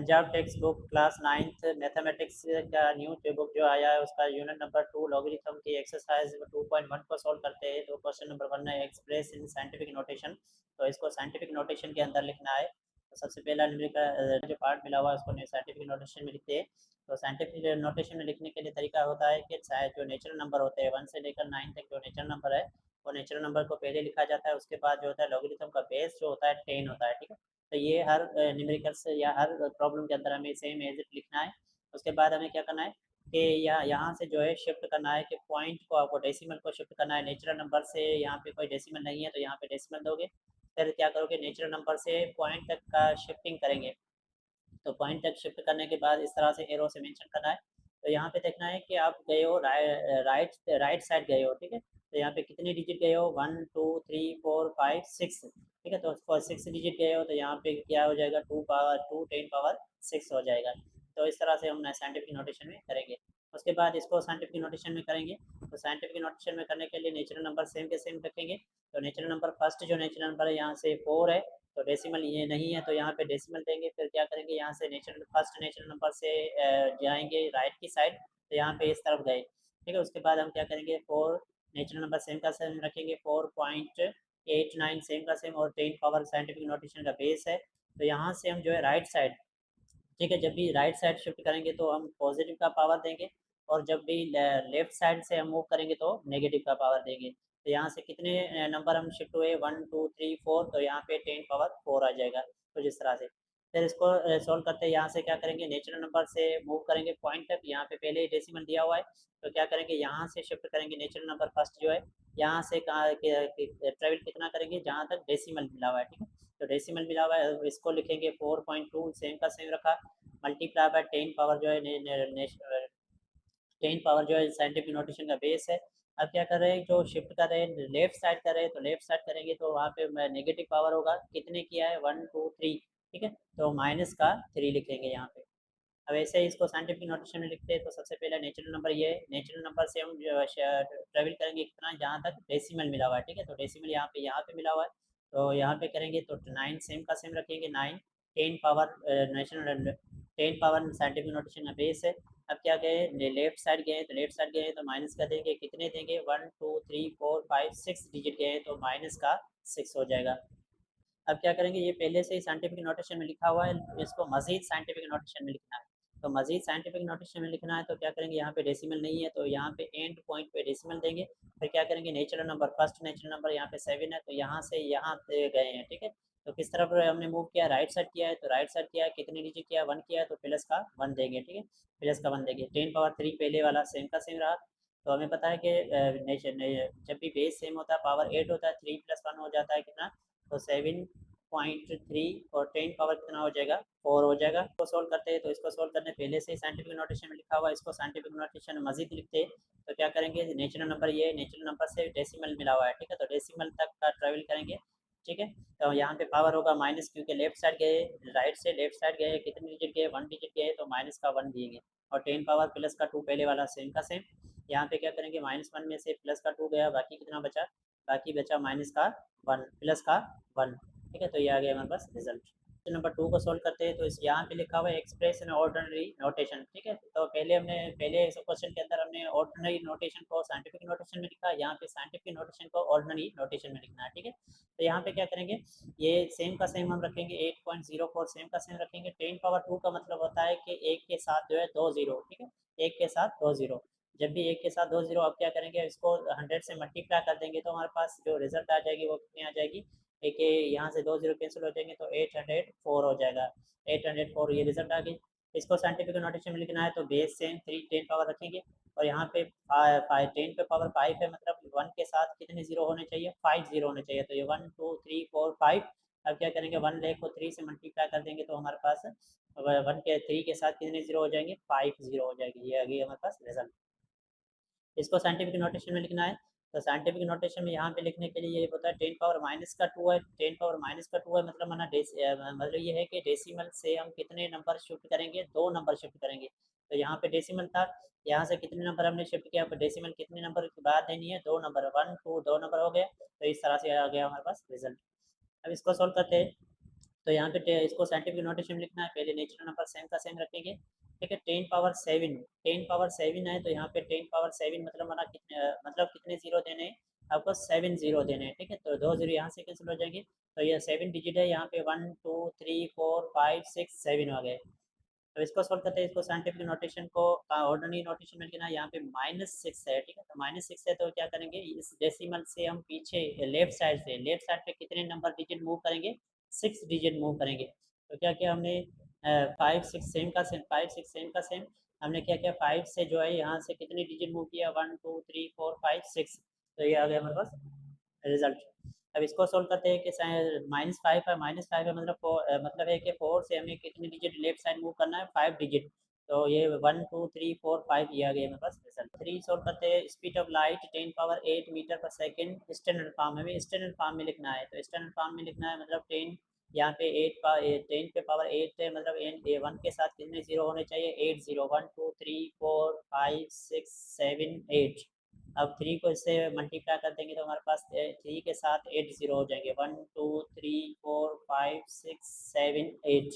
Punjab text book class 9th mathematics का new book जो आया है उसका यूनिट नंबर 2 लॉगरिथम की एक्सरसाइज 2.1 को सॉल्व करते हैं। तो क्वेश्चन नंबर 1 है एक्सप्रेस इन साइंटिफिक नोटेशन। तो इसको साइंटिफिक नोटेशन के अंदर लिखना है। तो सबसे पहला न्यूमेरिकल जो पार्ट मिला हुआ है उसको साइंटिफिक नोटेशन में लिखते हैं। तो साइंटिफिक नोटेशन में लिखने के लिए तरीका होता है कि जो नेचुरल नंबर होते हैं 1 से लेकर 9 तक जो नेचुरल नंबर है वो नेचुरल नंबर को पहले लिखा जाता है। उसके बाद जो होता है लॉगरिथम का बेस जो होता है 10 होता है। ठीक है, तो ये हर न्यूमेरिकल्स या हर प्रॉब्लम के अंदर हमें सेम एज इट लिखना है। उसके बाद हमें क्या करना है कि यहाँ से जो है शिफ्ट करना है कि पॉइंट को आपको डेसिमल को शिफ्ट करना है। नेचुरल नंबर से यहाँ पे कोई डेसिमल नहीं है तो यहाँ पे डेसिमल दोगे। फिर क्या करोगे, नेचुरल नंबर से पॉइंट तक का शिफ्टिंग करेंगे। तो पॉइंट तक शिफ्ट करने के बाद इस तरह से एरो से मेंशन करना है। तो यहाँ पे देखना है कि आप गए हो राइट साइड गए हो। ठीक है, तो यहाँ पे कितने डिजिट गए हो, 1 2 3 4 5 6। ठीक है, तो 6 डिजिट गए हो तो यहाँ पे क्या हो जाएगा, 2 पावर 2 10 पावर 6 हो जाएगा। तो इस तरह से हम साइंटिफिक नोटेशन में करेंगे। उसके बाद इसको साइंटिफिक नोटेशन में करेंगे। तो साइंटिफिक नोटेशन में करने के लिए नेचुरल नंबर सेम के सेम रखेंगे। तो नेचुरल नंबर फर्स्ट जो नेचुरल नंबर है यहाँ से 4 है, तो डेसिमल ये नहीं है तो यहाँ पे डेसिमल देंगे। फिर क्या करेंगे, यहाँ से फर्स्ट नेचुरल नंबर से जाएंगे राइट की साइड, तो यहाँ पे इस तरफ गए। ठीक है, उसके बाद हम क्या करेंगे, 4 नेचुरल नंबर सेम का सेम रखेंगे, 4.89 सेम का सेम, और 10 पावर साइंटिफिक नोटेशन का बेस है। तो यहाँ से हम जो है राइट साइड, ठीक है, जब भी राइट साइड शिफ्ट करेंगे तो हम पॉजिटिव का पावर देंगे, और जब भी लेफ्ट साइड से हम मूव करेंगे तो नेगेटिव का पावर देंगे। तो यहाँ से कितने नंबर हम शिफ्ट हुए, 1 2 3 4, तो यहाँ पे 10 पावर 4 आ जाएगा कुछ इस तरह से। फिर इसको सॉल्व करते हैं। यहाँ से क्या करेंगे, नेचुरल नंबर से मूव करेंगे पॉइंट तक। यहाँ पे पहले ही डेसिमल दिया हुआ है तो क्या करेंगे, यहाँ से शिफ्ट करेंगे नेचुरल नंबर फर्स्ट जो है, यहाँ से कहाँ ट्रेवल कितना करेंगे जहाँ तक डेसिमल मिला हुआ है। ठीक है, तो डेसिमल मिला हुआ है इसको लिखेंगे 4.2 सेम का सेम रखा, मल्टीप्लाई बाय 10 पावर जो है 10 पावर जो है साइंटिफिक नोटेशन का बेस है। अब क्या कर रहे हैं, जो शिफ्ट कर रहे हैं लेफ्ट साइड कर रहे हैं तो लेफ्ट साइड करेंगे तो वहाँ पे नेगेटिव पावर होगा। कितने किया है, 1 2 3। ठीक है, तो -3 लिखेंगे यहाँ पे। अब ऐसे ही इसको साइंटिफिक नोटेशन में लिखते हैं। तो सबसे पहले नेचुरल नंबर ये है, नेचुरल नंबर से हम ट्रेवल करेंगे कितना, जहाँ तक डेसिमल मिला हुआ है। ठीक है, तो डेसिमल यहाँ पे मिला हुआ है तो यहाँ पे करेंगे तो 9 सेम का सेम रखेंगे, 9 10 power natural 10 power scientific notation का बेस है। अब क्या गए, लेफ्ट साइड गए तो लेफ्ट साइड गए तो माइनस का देंगे, कितने देंगे, 1 2 3 4 5 6 डिजिट गए तो -6 हो जाएगा। अब क्या करेंगे, ये पहले से ही साइंटिफिक नोटेशन में लिखा हुआ है, इसको मजीद साइंटिफिक नोटेशन में लिखना है। तो मजीद साइंटिफिक नोटेशन में लिखना है तो क्या करेंगे, यहाँ पे डेसिमल नहीं है तो यहाँ पे एंड पॉइंट पे डेसिमल देंगे। फिर क्या करेंगे, natural number first natural number यहाँ पे 7 है तो यहाँ से यहाँ पे गए हैं। ठीक है, तो किस तरफ हमने मूव किया, राइट साइड किया है तो राइट साइड किया है, कितने डिजिट किया, 1 किया है तो प्लस का 1 देंगे। ठीक है, प्लस का 1 देंगे। 10 पावर 3 पहले वाला सेम का सेम रहा। तो हमें पता है कि जब भी बेस सेम होता है पावर 8 होता है, 3 + 1 हो जाता है कितना, तो 7.3, और 10 पावर कितना हो जाएगा, 4 हो जाएगा। इसको सोल्व करते हैं। तो इसको सोल्व करने पहले से ही साइंटिफिक नोटेशन में लिखा हुआ है, इसको साइंटिफिक नोटेशन में मजीद लिखते हैं। तो क्या करेंगे, नेचुरल नंबर ये नेचुरल नंबर से डेसिमल मिला हुआ है। ठीक है, तो डेसिमल तक का ट्रेवल करेंगे। ठीक है, तो यहाँ पे पावर होगा माइनस, क्योंकि लेफ्ट साइड गए, राइट से लेफ्ट साइड गए, कितने डिजिट गए, 1 डिजिट गए तो माइनस का 1 दिएंगे। और 10 पावर प्लस का 2 पहले वाला सेम का सेम। यहाँ पे क्या करेंगे, -1 में से प्लस का 2 गया, बाकी कितना बचा, बाकी बचा -1 प्लस का 1। ठीक है, तो ये आ गया हमारे पास रिजल्ट। क्वेश्चन नंबर 2 को सॉल्व करते हैं। तो इस यहाँ पे लिखा हुआ है एक्सप्रेस इन ऑर्डिनरी नोटेशन। ठीक है, तो पहले इस क्वेश्चन के अंदर हमने ऑर्डिनरी नोटेशन को साइंटिफिक नोटेशन में लिखा, यहाँ पे साइंटिफिक नोटेशन को ऑर्डिनरी नोटेशन में लिखना है। ठीक है, तो यहाँ पे क्या करेंगे, ये सेम का सेम हम रखेंगे, 8.04 सेम का सेम रखेंगे। 10 पावर 2 का मतलब होता है कि एक के साथ जो है 2 जीरो। ठीक है, एक के साथ 2 जीरो। जब भी एक के साथ 2 जीरो, अब क्या करेंगे, इसको 100 से मल्टीप्लाई कर देंगे तो हमारे पास जो रिजल्ट आ जाएगी वो कितनी आ जाएगी, एक यहाँ से 2 जीरो कैंसिल हो जाएंगे तो 804 हो जाएगा। 804 ये रिजल्ट आ गई। इसको साइंटिफिक नोटेशन में लिखना है तो बेस सेम 10 पावर रखेंगे, और यहाँ पे 10 पे पावर 5 है, मतलब 1 के साथ कितने जीरो होने चाहिए, 5 जीरो होने चाहिए। तो ये 1 2 3 4 5। अब क्या करेंगे, 1 लेख को 3 से मल्टीप्लाई कर देंगे तो हमारे पास 1 के 3 के साथ कितने जीरो हो जाएंगे, 5 जीरो हो जाएगी। ये आ गई हमारे पास रिजल्ट। इसको साइंटिफिक नोटेशन में लिखना है। तो साइंटिफिक नोटेशन में यहाँ पे लिखने के लिए ये होता है 10 पावर-2 है। 10 पावर-2 है मतलब मतलब ये है कि डेसिमल से हम कितने नंबर शिफ्ट करेंगे, 2 नंबर शिफ्ट करेंगे। तो यहाँ पे डेसिमल था, यहाँ से कितने नंबर हमने शिफ्ट किया, तो डेसिमल कितने नंबर की बात देनी है, 2 नंबर, 1 2 2 नंबर हो गया। तो इस तरह से आ गया हमारे पास रिजल्ट। अब इसको सोल्व करते हैं। तो यहाँ पे इसको साइंटिफिक नोटेशन लिखना है, पहले नेचुरल नंबर सेम का सेम रखेंगे, ठीक है। 10⁻7, 10⁻7 है, तो यहाँ पे 10⁻7 मतलब हमारा कितने मतलब कितने जीरो देने हैं आपको, 7 जीरो देने हैं, ठीक है। तो 2 जीरो यहाँ से कैंसिल हो जाएंगे, तो ये 7 डिजिट है, यहाँ पे 1 2 3 4 5 6 7 आ गए। तो इसको सोल्व करते हैं, इसको साइंटिफिक नोटेशन को ऑर्डिनरी नोटेशन में लिखना है, यहाँ पे -6 है, ठीक है। तो -6 है, तो क्या करेंगे, इस डेसिमल से हम पीछे लेफ्ट साइड पे कितने नंबर डिजिट मूव करेंगे, 6 डिजिट मूव करेंगे। तो क्या किया हमने, 5 6 हमने क्या किया, 5 से जो है यहाँ से कितने डिजिट मूव किया, 1 2 3 4 5 6, तो ये आ गया हमारे पास रिजल्ट। अब इसको सोल्व करते हैं कि -5 है, -5 है मतलब है कि 4 से हमें कितनी डिजिट लेफ्ट साइड मूव करना है, 5 डिजिट। तो ये 1 2 3 4 5 ये आ गया मेरे पास रिजल्ट। 3 सोल्व करते हैं, स्पीड ऑफ लाइट 10⁸ मीटर पर सेकंड स्टैंडर्ड फॉर्म, हमें स्टैंडर्ड फॉर्म में लिखना है। तो स्टैंडर्ड फॉर्म में लिखना है, मतलब 10 यहाँ पे 10 पे पावर 8 है, मतलब 1 के साथ कितने जीरो होने चाहिए, 8 जीरो, 1 2 3 4 5 6 7 8। अब 3 को इससे मल्टीप्लाई कर देंगे तो हमारे पास 3 के साथ 8 जीरो हो जाएंगे, 1 2 3 4 5 6 7 8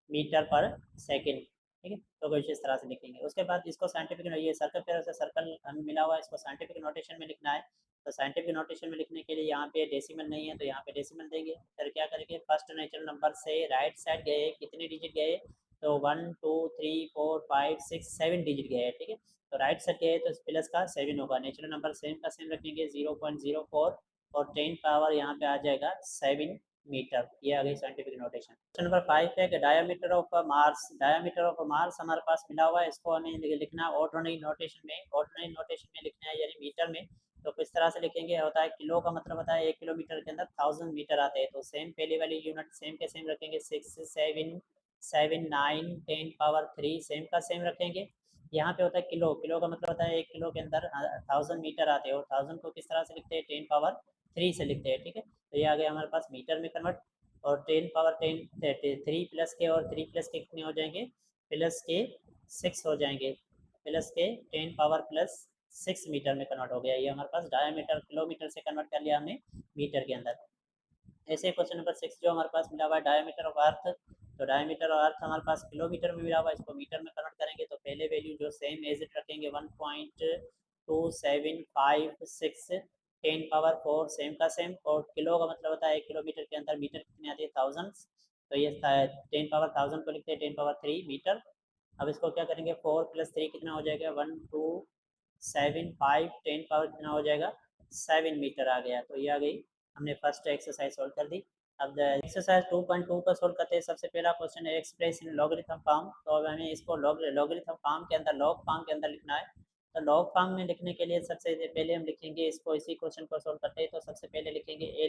मीटर पर सेकेंड, ठीक है। तो कुछ इस तरह से लिखेंगे। उसके बाद इसको साइंटिफिक, ये सर्कल पेयर से सर्कल हमें मिला हुआ है, इसको साइंटिफिक नोटेशन में लिखना है। तो साइंटिफिक नोटेशन में लिखने के लिए यहाँ पे डेसिमल नहीं है, तो यहाँ पे डेसिमल देंगे। फिर क्या करेंगे, फर्स्ट नेचुरल नंबर से राइट साइड गए, कितने डिजिट गए, तो 1 2 3 4 5 6 7 डिजिट गए, ठीक है। तो राइट साइड गए तो प्लस का 7 होगा, नेचुरल नंबर सेम का सेम रखेंगे, 0.04, और 10 पावर यहाँ पे आ जाएगा 7 मीटर। ये आ गई साइंटिफिक नोटेशन। क्वेश्चन नंबर 5 है कि diameter of Mars, diameter of Mars हमारे पास मिला हुआ है, इसको हमें लिखना है ऑर्डिनरी नोटेशन में, ऑर्डिनरी नोटेशन में लिखना है, यानी मीटर में। तो किस तरह से लिखेंगे, होता है किलो का मतलब होता है 1 किलोमीटर के अंदर 1000 मीटर आते हैं। तो सेम पहले वाली यूनिट सेम के सेम रखेंगे, 6 7 7 9 10 पावर 3 सेम का सेम रखेंगे। यहाँ पे होता है किलो, किलो का मतलब होता है 1 किलो के अंदर 1000 मीटर आते हैं, और 1000 को किस तरह से लिखते हैं, 10 पावर 3 से लिखते हैं, ठीक है। तो ये आ गया हमारे पास मीटर में कन्वर्ट, और 10 पावर 10 3 प्लस के, और 3 प्लस के कितने हो जाएंगे, प्लस के 6 हो जाएंगे, प्लस के 10 पावर प्लस 6 मीटर में कन्वर्ट हो गया। ये हमारे पास डायमीटर किलोमीटर से कन्वर्ट कर लिया हमने मीटर के अंदर। ऐसे क्वेश्चन नंबर 6 जो हमारे पास मिला हुआ है, डायमीटर ऑफ अर्थ, तो डायमीटर ऑफ अर्थ हमारे पास किलोमीटर में मिला हुआ है, इसको मीटर में कन्वर्ट करेंगे। तो पहले वैल्यू जो सेम एज इट रखेंगे, 1.2756 10 पावर 4 सेम का सेम, और किलो का मतलब होता है 1 किलोमीटर के अंदर मीटर कितने आती है, थाउजेंड्स। तो ये 10 पावर 1000 को लिखते हैं 10 पावर 3 मीटर। अब इसको क्या करेंगे, 4 प्लस 3 कितना हो जाएगा, 1 2 7 5 10 पावर कितना हो जाएगा, 7 मीटर आ गया। तो ये आ गई, हमने फर्स्ट एक्सरसाइज सोल्व कर दी। अब एक्सरसाइज 2.2 का सोल्व करते हैं। सबसे पहला क्वेश्चन है, एक्सप्रेस इन लॉगरिथम फॉर्म। तो अब हमें इसको लॉगरिथम फॉर्म के अंदर, लॉग फॉर्म के अंदर लिखना है। तो लॉग फॉर्म में लिखने के लिए सबसे पहले हम लिखेंगे इसको, इसी क्वेश्चन को सोल्व करते हैं। तो सबसे पहले लिखेंगे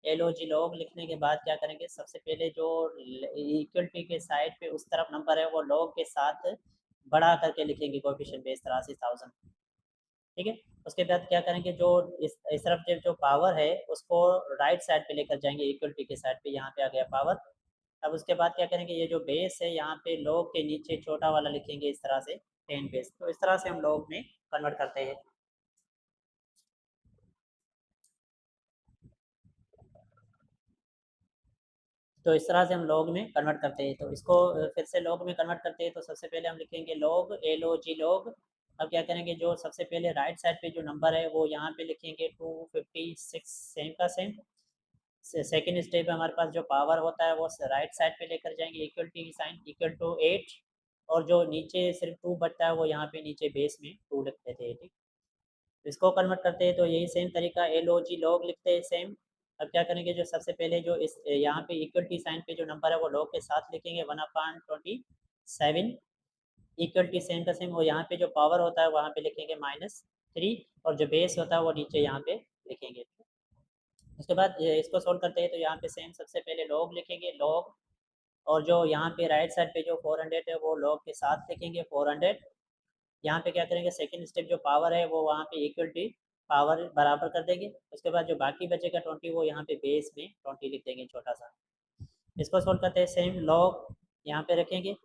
LOG लॉग लिखने के बाद क्या करेंगे, सबसे पहले जो इक्वलिटी के साइड पे उस तरफ नंबर है वो लॉग के साथ बढ़ा करके लिखेंगे कोएफिशिएंट बेस तरह से 1000, ठीक है। उसके बाद क्या करेंगे, जो इस तरफ जो पावर है उसको राइट साइड पे लेकर जाएंगे, इक्वलिटी के साइड पे, यहाँ पे आ गया पावर। अब उसके बाद क्या करेंगे, ये जो बेस है यहाँ पे लॉग के नीचे छोटा वाला लिखेंगे इस तरह से 10 बेस। तो इस तरह से हम लॉग में कन्वर्ट करते हैं। तो इस तरह से हम लॉग में कन्वर्ट करते हैं। तो इसको फिर से लॉग में कन्वर्ट करते हैं। तो सबसे पहले हम लिखेंगे लॉग, LOG लॉग। अब क्या करेंगे, जो सबसे पहले राइट साइड पे जो नंबर है वो यहाँ पे लिखेंगे 256 सेम का सेम। सेकेंड स्टेप में हमारे पास जो पावर होता है वो राइट साइड पे लेकर जाएंगे, equal T sine, equal to 8, और जो नीचे सिर्फ 2 बचता है वो यहाँ पे नीचे बेस में 2 लिख देते हैं, ठीक। इसको कन्वर्ट करते हैं तो यही सेम तरीका, LOG लॉग लिखते हैं सेम। अब क्या करेंगे, जो सबसे पहले जो इस यहाँ पे इक्वल टी साइन पे जो नंबर है वो लॉग के साथ लिखेंगे, 1/27, इक्वल टी सेम का सेम, वो यहाँ पे जो पावर होता है वहाँ पे लिखेंगे -3, और जो बेस होता है वो नीचे यहाँ पे लिखेंगे। उसके बाद इसको सोल्व करते हैं। तो यहाँ पे सेम सबसे पहले लॉग लिखेंगे, लॉग, और जो यहाँ पे राइट साइड पे जो 400 है वो लॉग के साथ लिखेंगे 400। यहाँ पे क्या करेंगे, सेकंड स्टेप जो पावर है वो वहाँ पे इक्वल टू पावर बराबर कर देंगे। उसके बाद जो बाकी बचेगा 20 वो यहाँ पे बेस में 20 लिख देंगे छोटा सा। इसको सोल्व करते हैं, सेम लॉग यहाँ पे रखेंगे।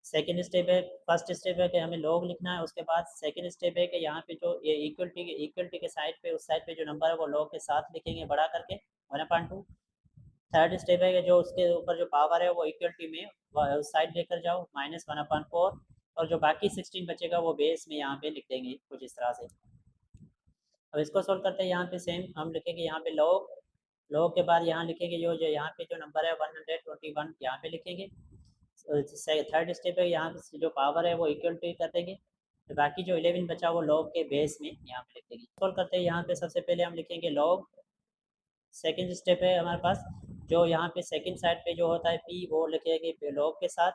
सेकंड स्टेप है, फर्स्ट स्टेप है कि हमें लॉग लिखना है। उसके बाद सेकंड स्टेप है कि यहाँ पे जो ये इक्वलिटी के साइड पे, उस साइड पे जो नंबर है वो लॉग के साथ लिखेंगे बढ़ा करके 1/2। थर्ड स्टेप है कि जो उसके ऊपर जो पावर है वो इक्वलिटी में उस साइड लेकर जाओ -1/4, और जो बाकी 16 बचेगा वो बेस में यहाँ पे लिख देंगे कुछ इस तरह से। अब इसको सोल्व करते हैं। यहाँ पे सेम हम लिखेंगे, यहाँ पे लॉग, लॉग के बाद यहाँ लिखेंगे जो जो यहाँ पे जो नंबर है 121 यहाँ पे लिखेंगे। थर्ड स्टेप है, यहाँ पे जो पावर है वो इक्वल टू कर देंगे, तो बाकी जो 11 बचा वो लॉग के बेस में यहाँ पे लिख देंगे। सोल्व करते हैं। यहाँ पे सबसे पहले हम लिखेंगे लॉग। सेकंड स्टेप है हमारे पास, जो यहाँ पे सेकंड साइड पे जो होता है पी वो लिखेंगे लॉग के साथ।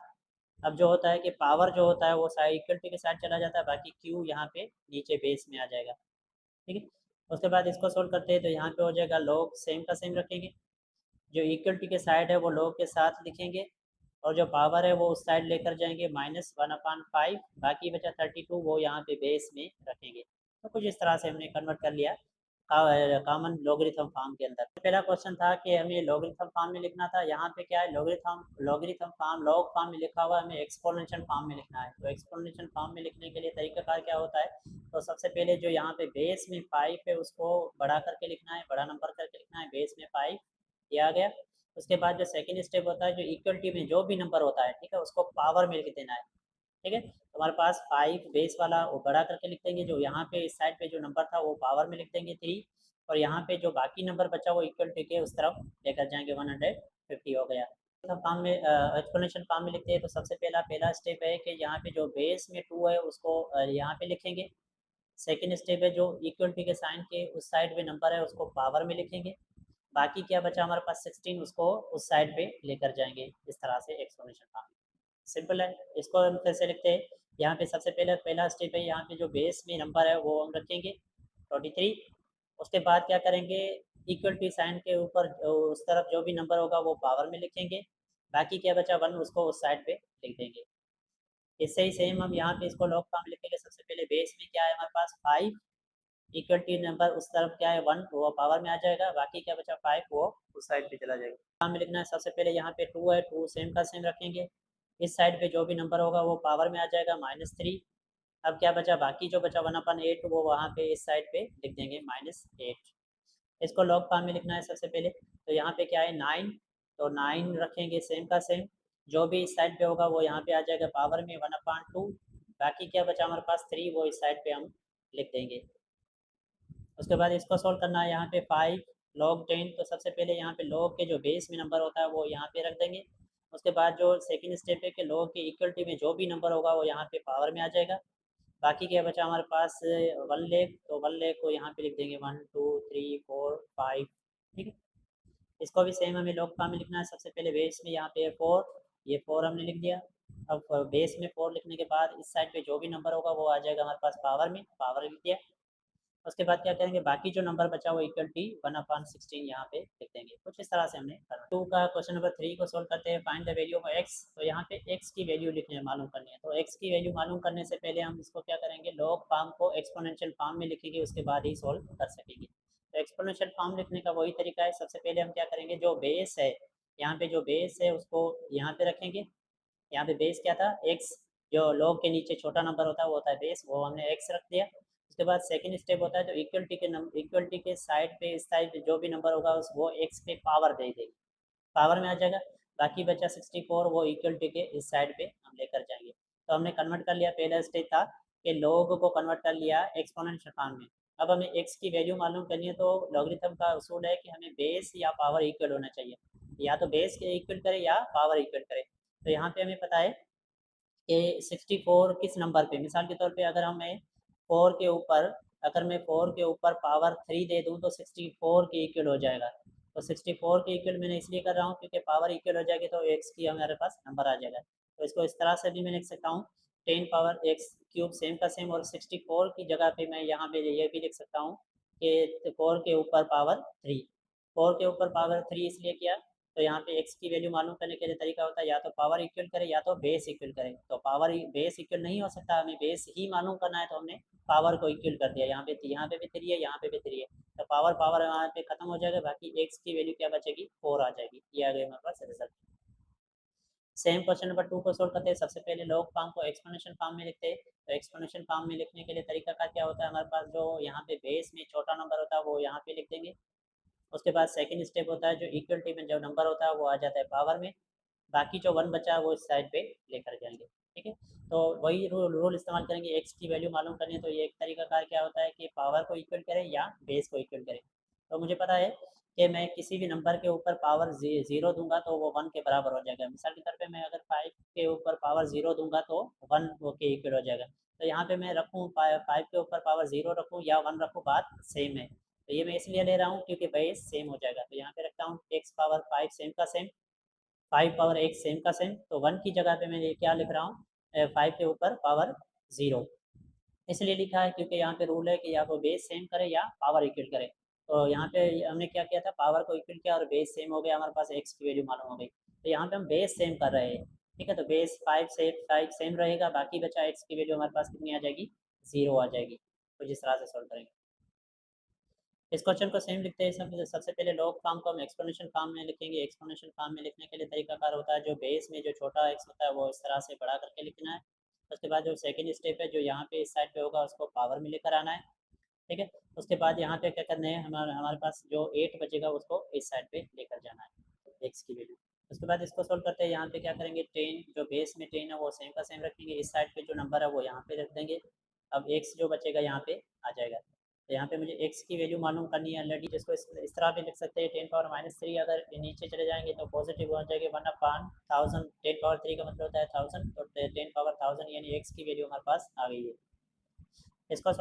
अब जो होता है कि पावर जो होता है वो साइड इक्वल टू के साथ चला जाता है, बाकी क्यू यहाँ पे नीचे बेस में आ जाएगा। ठीक है, उसके बाद इसको सोल्व करते हैं, तो यहाँ पे हो जाएगा लॉग सेम का सेम रखेंगे, जो इक्वलिटी के साइड है वो लॉग के साथ लिखेंगे, और जो पावर है वो उस साइड लेकर जाएंगे -1/5, बाकी बचा 32 वो यहाँ पे बेस में रखेंगे। तो कुछ इस तरह से हमने कन्वर्ट कर लिया कॉमन लॉगरिथम फॉर्म के अंदर। पहला क्वेश्चन था कि हमें लॉगरिथम फॉर्म में लिखना था, यहाँ पे क्या है लॉगरिथम फॉर्म लॉग फॉर्म में लिखा हुआ है, हमें एक्सपोनेंशियल फॉर्म में लिखना है। तो एक्सपोनेंशियल फॉर्म में लिखने के लिए तरीकाकार क्या होता है, तो सबसे पहले जो यहाँ पे बेस में 5 है उसको बड़ा करके लिखना है, बड़ा नंबर करके लिखना है, बेस में 5 ये आ गया। उसके बाद जो सेकंड स्टेप होता है, जो इक्वलिटी में जो भी नंबर होता है, ठीक है, उसको पावर में लिख देना है। ठीक है, तो हमारे पास 5 बेस वाला वो बड़ा करके लिख देंगे, जो यहाँ पे इस साइड पे जो नंबर था वो पावर में लिख देंगे 3, और यहाँ पे जो बाकी नंबर बचा वो इक्वल टू के उस तरफ लेकर जाएंगे 150 हो गया। तो फॉर्म में एक्सपोनेंशियल फॉर्म में लिखते हैं, तो सबसे पहला स्टेप है कि यहाँ पे जो बेस में 2 है उसको यहाँ पे लिखेंगे। सेकेंड स्टेप है, जो इक्वलिटी के साइन के उस साइड पे नंबर है उसको पावर में लिखेंगे, बाकी क्या बचा हमारे पास 16 उसको उस साइड पे लेकर जाएंगे। इस तरह से एक्सपोनेंशियल फॉर्म सिंपल है। इसको हम फिर से लिखते हैं। यहाँ पे सबसे पहला स्टेप है, यहाँ पे जो बेस में नंबर है वो हम रखेंगे 23। उसके बाद क्या करेंगे, इक्वल टू साइन के ऊपर उस तरफ जो भी नंबर होगा वो पावर में लिखेंगे, बाकी क्या बचा 1 उसको उस साइड पे लिख देंगे। इससे ही सेम हम यहाँ पे इसको लॉग फॉर्म लिखेंगे। सबसे पहले बेस में क्या है हमारे पास 5, इक्वल टू नंबर उस तरफ क्या है 1 वो पावर में आ जाएगा, बाकी क्या बचा 5 वो उस साइड पे चला जाएगा। काम में लिखना है, सबसे पहले यहाँ पे 2 है, 2 सेम का सेम रखेंगे, इस साइड पे जो भी नंबर होगा वो पावर में आ जाएगा -3। अब क्या बचा, बाकी जो बचा 1/8 वो वहाँ पे इस साइड पे लिख देंगे -8। इसको लॉग फॉर्म में लिखना है सबसे पहले, तो यहाँ पे क्या है 9, तो 9 रखेंगे सेम का सेम, जो भी इस साइड पे होगा वो यहाँ पे आ जाएगा पावर में 1/2, बाकी क्या बचा हमारे पास 3 वो इस साइड पे हम लिख देंगे। उसके बाद इसको सोल्व करना है, यहाँ पे 5 log 10, तो सबसे पहले यहाँ पे log के जो बेस में नंबर होता है वो यहाँ पे रख देंगे। उसके बाद जो सेकंड स्टेप है कि log के इक्वलिटी में जो भी नंबर होगा वो यहाँ पे पावर में आ जाएगा, बाकी क्या बचा हमारे पास 1 लेख, तो 1 लेख को यहाँ पे लिख देंगे 1 2 3 4 5। ठीक है, इसको भी सेम हमें log फॉर्म में लिखना है। सबसे पहले बेस में यहाँ पे 4, ये 4 हमने लिख दिया। अब बेस में 4 लिखने के बाद इस साइड पे जो भी नंबर होगा वो आ जाएगा हमारे पास पावर में, पावर लिख दिया। उसके बाद क्या करेंगे, बाकी जो नंबर बचा वो इक्वल टी 1/16 यहाँ पे लिख देंगे। कुछ इस तरह से हमने करना। 2 का क्वेश्चन नंबर 3 को सोल्व करते हैं। Find the value of x, तो यहाँ पे एक्स की वैल्यू लिखने मालूम करनी है। तो एक्स की वैल्यू मालूम करने से पहले हम इसको क्या करेंगे, लॉग फॉर्म को एक्सपोनेंशियल फॉर्म में लिखेंगे, उसके बाद ही सोल्व कर सकेंगे। तो एक्सपोनेंशियल फॉर्म लिखने का वही तरीका है। सबसे पहले हम क्या करेंगे, जो बेस है यहाँ पे जो बेस है उसको यहाँ पे रखेंगे। यहाँ पे बेस क्या था एक्स, जो लॉग के नीचे छोटा नंबर होता है वो होता है बेस, वो हमने एक्स रख दिया। उसके बाद सेकंड स्टेप होता है, जो इक्वलिटी के साइड पे इस साइड जो भी नंबर होगा उस वो एक्स पे पावर दे देगी, पावर में आ जाएगा। बाकी बचा 64 वो इक्वलिटी के इस साइड पे हम लेकर जाएंगे। तो हमने कन्वर्ट कर लिया। पहला स्टेप था कि लॉग को कन्वर्ट कर लिया एक्सपोनेंशियल फॉर्म में। अब हमें एक्स की वैल्यू मालूम करनी है, तो लॉगरिथम का उसूल है कि हमें बेस या पावर इक्वल होना चाहिए, या तो बेस के इक्वल करे या पावर इक्वल करे। तो यहाँ पे हमें पता है कि 64 किस नंबर पे, मिसाल के तौर पे अगर हमें 4 के ऊपर, अगर मैं 4 के ऊपर पावर 3 दे दूँ तो 64 के इक्वल हो जाएगा। तो 64 के इक्वल मैंने इसलिए कर रहा हूँ क्योंकि पावर इक्वल हो जाएगी तो एक्स की हमारे पास नंबर आ जाएगा। तो इसको इस तरह से भी मैं लिख सकता हूँ 10 पावर एक्स क्यूब सेम का सेम, और 64 की जगह पे मैं यहाँ पे ये भी लिख सकता हूँ कि 4 के ऊपर पावर 3। 4 के ऊपर पावर 3 इसलिए किया, तो यहाँ पे x की वैल्यू मालूम करने के लिए तरीका होता है या तो पावर इक्वल करे या तो बेस इक्वल करे। तो पावर बेस इक्वल नहीं हो सकता, हमें बेस ही मालूम करना है, तो हमने पावर को इक्वल कर दिया। यहाँ पे भी 3 है, यहाँ पे भी 3 है, तो पावर पावर यहाँ पे खत्म हो जाएगा, बाकी x की वैल्यू क्या बचेगी 4 आ जाएगी। ये आ गया हमारे पास रिजल्ट। सेम क्वेश्चन नंबर 2 को सोल्व करते हैं। सबसे पहले लॉग फॉर्म को एक्सपोनेंशियल फॉर्म में लिखते हैं। तो एक्सपोनेंशियल फॉर्म में लिखने के लिए तरीका का क्या होता है, हमारे पास जो यहाँ पे बेस में छोटा नंबर होता है वो यहाँ पे लिख देंगे, उसके बाद सेकंड स्टेप होता है जो इक्वलिटी में जो नंबर होता है वो आ जाता है पावर में, बाकी जो 1 बचा है वो इस साइड पे लेकर जाएंगे। ठीक है, तो वही रूल इस्तेमाल करेंगे। एक्स की वैल्यू मालूम करनी है तो ये एक तरीका कार क्या होता है कि पावर को इक्वल करें या बेस को इक्वल करें। तो मुझे पता है कि मैं किसी भी नंबर के ऊपर पावर ज़ीरो दूंगा तो वो 1 के बराबर हो जाएगा। मिसाल के तौर पे मैं अगर 5 के ऊपर पावर ज़ीरो दूंगा तो 1 वो के इक्वल हो जाएगा। तो यहाँ पे मैं रखूँ 5 के ऊपर पावर ज़ीरो रखूँ या 1 रखूँ, बात सेम है। तो ये मैं इसलिए ले रहा हूँ क्योंकि बेस सेम हो जाएगा। तो यहाँ पे रखता हूँ एक्स पावर 5 सेम का सेम, 5 पावर एक सेम का सेम। तो 1 की जगह पे मैं ये क्या लिख रहा हूँ, 5 के ऊपर पावर ज़ीरो। इसलिए लिखा है क्योंकि यहाँ पे रूल है कि या तो बेस सेम करे या पावर इक्वल करे। तो यहाँ पे हमने क्या किया था, पावर को इक्वल किया और बेस सेम हो गया, हमारे पास एक्स की वैल्यू मालूम हो गई। तो यहाँ पे हम बेस सेम कर रहे हैं। ठीक है, तो बेस 5 सेम रहेगा, बाकी बचा एक्स की वैल्यू हमारे पास कितनी आ जाएगी, ज़ीरो आ जाएगी। तो जिस तरह से सॉल्व करेंगे इस क्वेश्चन को सेम लिखते हैं। सबसे पहले लॉग फॉर्म को हम एक्सपोनेंशियल फॉर्म में लिखेंगे। एक्सपोनेंशियल फॉर्म में लिखने के लिए तरीकाकार होता है जो बेस में जो छोटा एक्स होता है वो इस तरह से बड़ा करके लिखना है। उसके बाद जो सेकंड स्टेप है जो यहाँ पे इस साइड पे होगा उसको पावर में लेकर आना है। ठीक है, उसके बाद यहाँ पे क्या करना है, हमारे हमारे पास जो 8 बचेगा उसको इस साइड पे लेकर जाना है एक्स की वैल्यू। उसके बाद इसको सोल्व करते हैं। यहाँ पे क्या करेंगे, 10 जो बेस में 10 है वो सेम का सेम रखेंगे, इस साइड पे जो नंबर है वो यहाँ पे रख देंगे। अब एक्स जो बचेगा यहाँ पे आ जाएगा। तो यहाँ पे मुझे एक्स की वैल्यू मालूम करनी है ऑलरेडी, जिसको इस तरह भी लिख सकते हैं 10 पावर -3। अगर नीचे चले जाएंगे तो पॉजिटिव हो जाएगी 1/1000। 10 पावर 3 का मतलब होता है 1000, तो 10 पावर 1000 यानी एक्स की वैल्यू हमारे पास आ गई है। इसको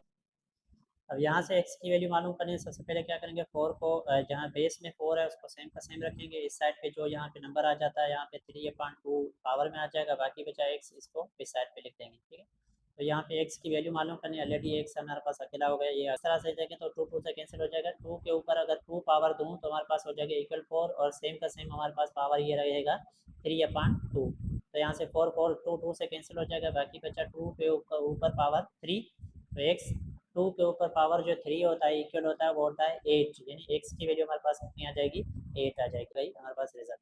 अब यहाँ से x की वैल्यू मालूम करनी है। सबसे पहले क्या करेंगे, 4 को जहाँ बेस में 4 है उसको सेम का सेम रखेंगे। इस साइड पे जो यहाँ पे नंबर आ जाता है यहाँ पे 3/2 पावर में आ जाएगा, बाकी बचा x, इसको इस साइड पे लिख देंगे। ठीक है, तो यहाँ पे x की वैल्यू मालूम करनी है। ऑलरेडी x हमारे पास अकेला हो गया, ये इस तरह से देखें तो 2 2 से कैंसिल हो जाएगा। 2 के ऊपर अगर 2 पावर दूँ तो हमारे पास हो जाएगा इक्वल 4, और सेम का सेम हमारे पास पावर ये रहेगा 3/2। तो यहाँ से 4 4 2 2 से कैंसिल हो जाएगा, बाकी बचा 2 के ऊपर पावर 3। तो x 2 के ऊपर पावर जो 3 होता है इक्वल होता है वो होता है 8, यानी x की वैल्यू हमारे पास कितनी आ जाएगी, 8 आ जाएगी। भाई हमारे पास रिजल्ट।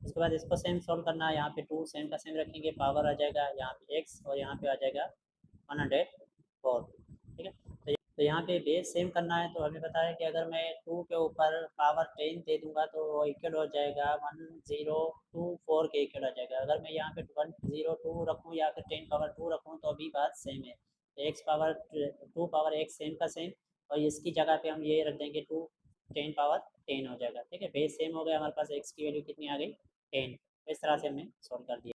उसके बाद इसको सेम सॉल्व करना है। यहाँ पे 2 सेम का सेम रखेंगे, पावर आ जाएगा यहाँ पे x और यहाँ पे आ जाएगा 104। ठीक है, तो यहाँ पे बेस सेम करना है। तो हमें पता है कि अगर मैं 2 के ऊपर पावर 10 दे दूंगा तो वो इक्वल हो जाएगा 1024 के इक्वल हो जाएगा। अगर मैं यहाँ पे 102 रखूँ या फिर 10 पावर 2 रखूँ तो भी बात सेम है। X power 2 power x same का सेम, और इसकी जगह पे हम ये रख देंगे 2 10 पावर 10 हो जाएगा। ठीक है, बेस सेम हो गया, हमारे पास एक्स की वैल्यू कितनी आ गई, 10। इस तरह से हमने सॉल्व कर दिया।